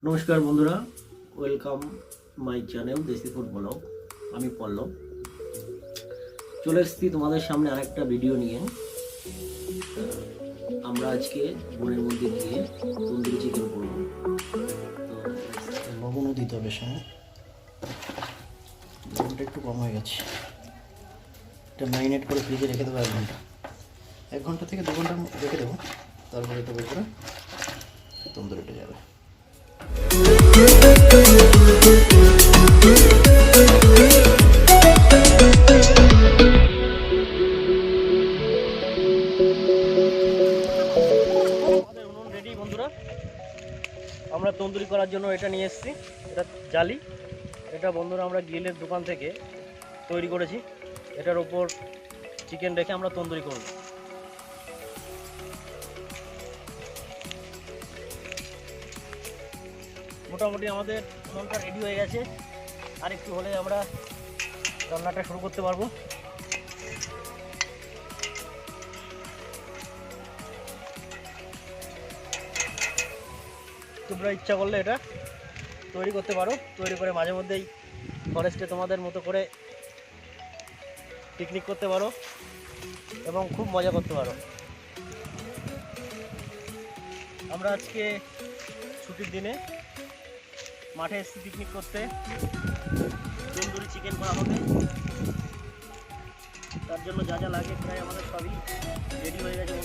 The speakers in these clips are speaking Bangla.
নমস্কার বন্ধুরা, ওয়েলকাম মাই চ্যানেল দেশি ফুড ব্লগ। আমি পল্লব চলে এসেছি তোমাদের সামনে আরেকটা ভিডিও নিয়ে। আমরা আজকে বনের মধ্যে গিয়ে তন্দুরি চিকেন করব। তো লবণও দিতে হবে, সামনে লবণটা একটু কম হয়ে গেছে। এটা ম্যারিনেট করে ফ্রিজে রেখে দেবো 1 ঘন্টা থেকে 2 ঘন্টা রেখে দেবো। তারপরে এটা বের করে তন্দুরিটা যাবে। রেডি বন্ধুরা, আমরা তন্দুরি করার জন্য এটা নিয়ে এসেছি। এটা জালি। এটা বন্ধুরা আমরা গ্রিলের দোকান থেকে তৈরি করেছি। এটার উপর চিকেন রেখে আমরা তন্দুরি করব। মোটামুটি আমাদের উনুনটা রেডি হয়ে গেছে। আর একটু হলে আমরা রান্নাটা শুরু করতে পারবো। তোমরা ইচ্ছা করলে এটা তৈরি করতে পারো। তৈরি করে মাঝে মধ্যেই ফরেস্টে তোমাদের মতো করে পিকনিক করতে পারো এবং খুব মজা করতে পারো। আমরা আজকে ছুটির দিনে মাঠে এসেছি পিকনিক করতে। তন্দুরি চিকেন করা হবে, তার জন্য যা যা লাগে প্রায় আমাদের সবই রেডি হয়ে গেছে।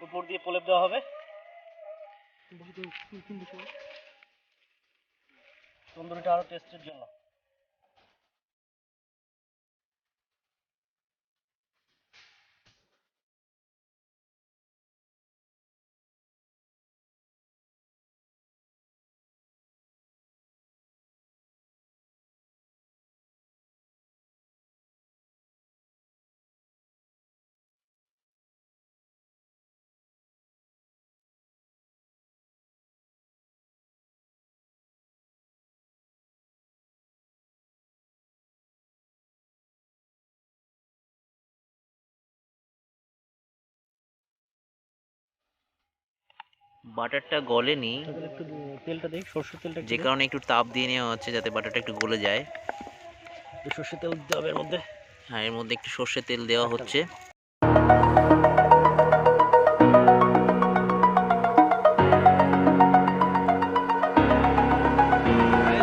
উপর দিয়ে প্রলেপ দেওয়া হবে তন্দুরিটা আরো টেস্টের জন্য। বাটারটা গলেনি, একটু তেলটা দেই, সরষের তেলটা, যে কারণে একটু তাপ দিয়ে নেওয়া হচ্ছে যাতে বাটারটা একটু গলে যায়। সরষের তেল দিতে হবে এর মধ্যে। হ্যাঁ, এর মধ্যে একটু সর্ষের তেল দেওয়া হচ্ছে।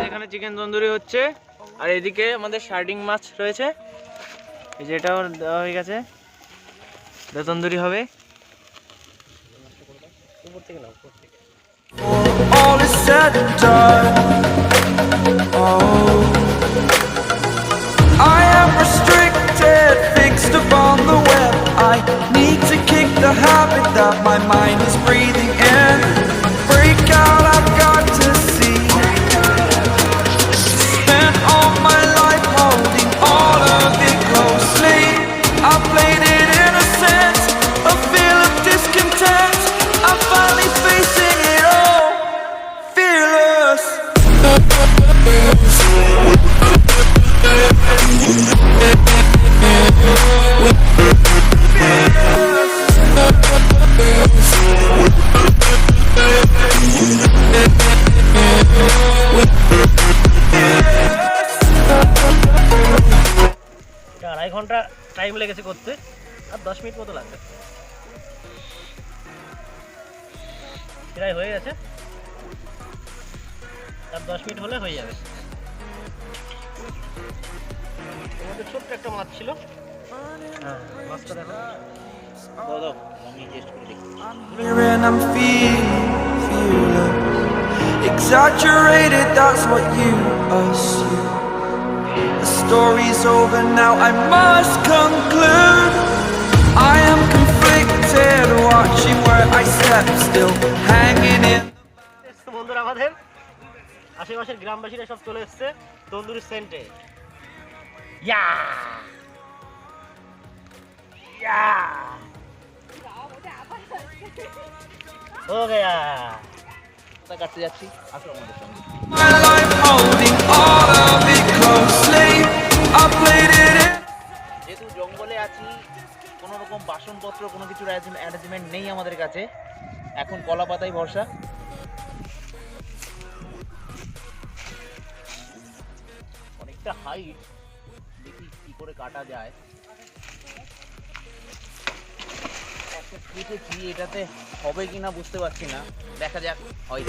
এখানে চিকেন তন্দুরি হচ্ছে, আর এদিকে আমাদের শার্ডিং মাছ রয়েছে। এই যে এটাও দেওয়া হয়ে গেছে, তন্দুরি হবে। উপর থেকে না, উপর থেকে। All is said and done. Oh, I am restricted, fixed upon the web. I need to kick the habit that my mind is breathing in. Break out, I've got to see এটা 2.5 ঘন্টা টাইম লেগেছে করতে, আর 10 মিনিট মতো লাগবে। প্রায় হয়ে গেছে, আর 10 মিনিট হলে হয়ে যাবে। এর মধ্যে ছোট্ট একটা মাছ ছিল, হ্যাঁ মাছটা দেখো। আমি টেস্ট করে দেখি। And I'm fearless. Exaggerated, that's what you assume. The story's over now, I must conclude. I am conflicted, watching where I step, still hanging in. বন্ধুরা আমাদের আশেপাশের গ্রামবাসীরা সব চলে এসছে তন্দুরি সেন্টে। ইয়া ইয়া ও গয়া। কাটতে যাচ্ছি, আসো আমাদের সঙ্গে। My life holding all of it closely. I played it in. যেহেতু জঙ্গলে আছি, কোনো রকম বাসনপত্র কোনো কিছুর অ্যারেঞ্জমেন্ট নেই আমাদের কাছে, এখন কলা পাতাই ভরসা। অনেকটা হাইট, দেখি কি করে কাটা যায়। একটা কেটেছি, এটাতে হবে কিনা বুঝতে পারছি না, দেখা যাক হয়।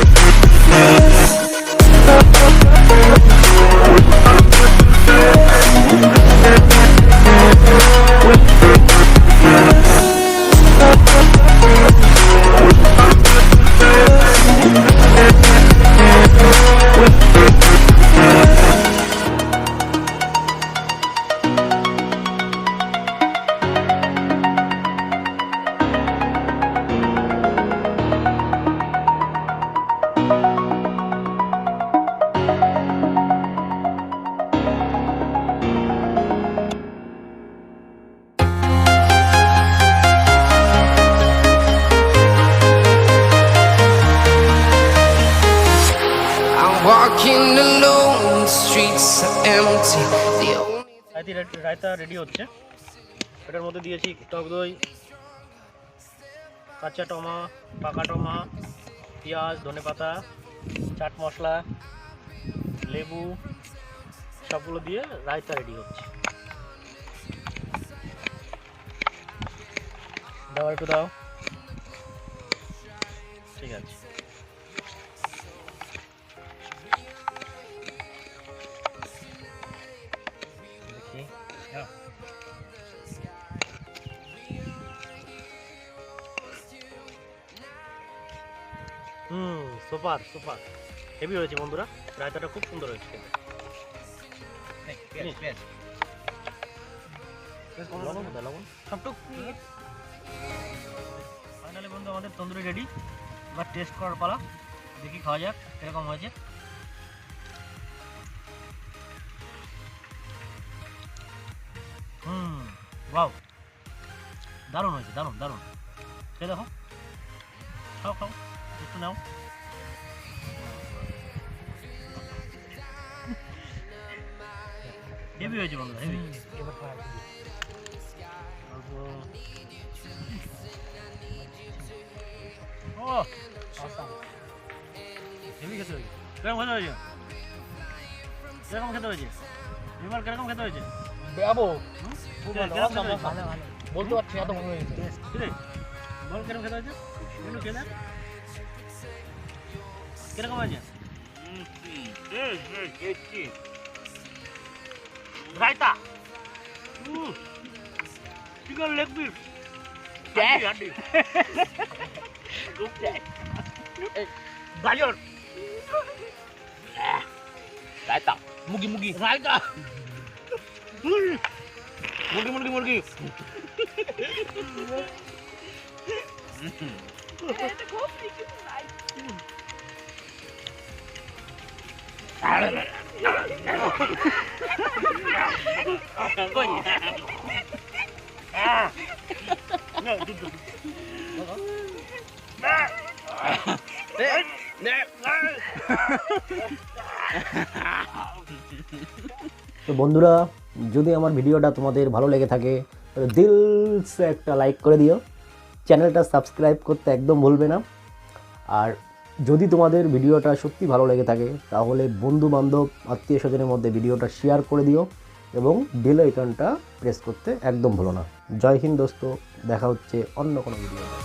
Walking alone, the streets are empty. The only raita ready হচ্ছে। এটার মধ্যে দিয়েছি টক দই, কাঁচা টমা, পাকা টমা, পেঁয়াজ, ধনেপাতা, চাট মশলা, লেবু সবগুলো দিয়ে রায়তা রেডি হচ্ছে। দাও একটু দাও, ঠিক আছে। দেখি হ্যাঁ। সুপার সুপার, হেভি হয়েছে বন্ধুরা, রায়তাটা খুব সুন্দর হয়েছে খেতে। লবণ দাও, লবণ সবটুকু। ফাইনালি বন্ধু আমাদের তন্দুরি রেডি, এবার টেস্ট করার পালা, দেখি খাওয়া যাক কিরকম হয়েছে। ওয়াও, দারুণ হয়েছে, দারুণ দারুণ। খেয়ে দেখো, খাও খাও, একটু নাও। হেভি হয়েছে বন্ধু, হেভি। ও হেভি খেতে হয়েছে। কিরকম খেতে হয়েছে? কিরকম খেতে হয়েছে? এবার কিরকম খেতে হয়েছে? বলতে পারছি এত ভালো হয়েছে। বল কিরকম খেতে হয়েছে? একটু খেয়ে দেখ কিরকম হয়েছে। রায়তা, চিকেন লেগ পিস, গাজর, রায়তা, মুরগি মুরগি, রায়তা, মুরগি মুরগি মুরগি। তো বন্ধুরা যদি আমার ভিডিওটা তোমাদের ভালো লেগে থাকে তাহলে দিলসে একটা লাইক করে দিও, চ্যানেলটা সাবস্ক্রাইব করতে একদম ভুলবে না। আর যদি তোমাদের ভিডিওটা সত্যি ভালো লেগে থাকে তাহলে বন্ধু বান্ধব আত্মীয় স্বজনের মধ্যে ভিডিওটা শেয়ার করে দিও এবং বেল আইকনটা প্রেস করতে একদম ভুলো না। জয় হিন্দ দোস্ত, দেখা হচ্ছে অন্য কোনো ভিডিওতে।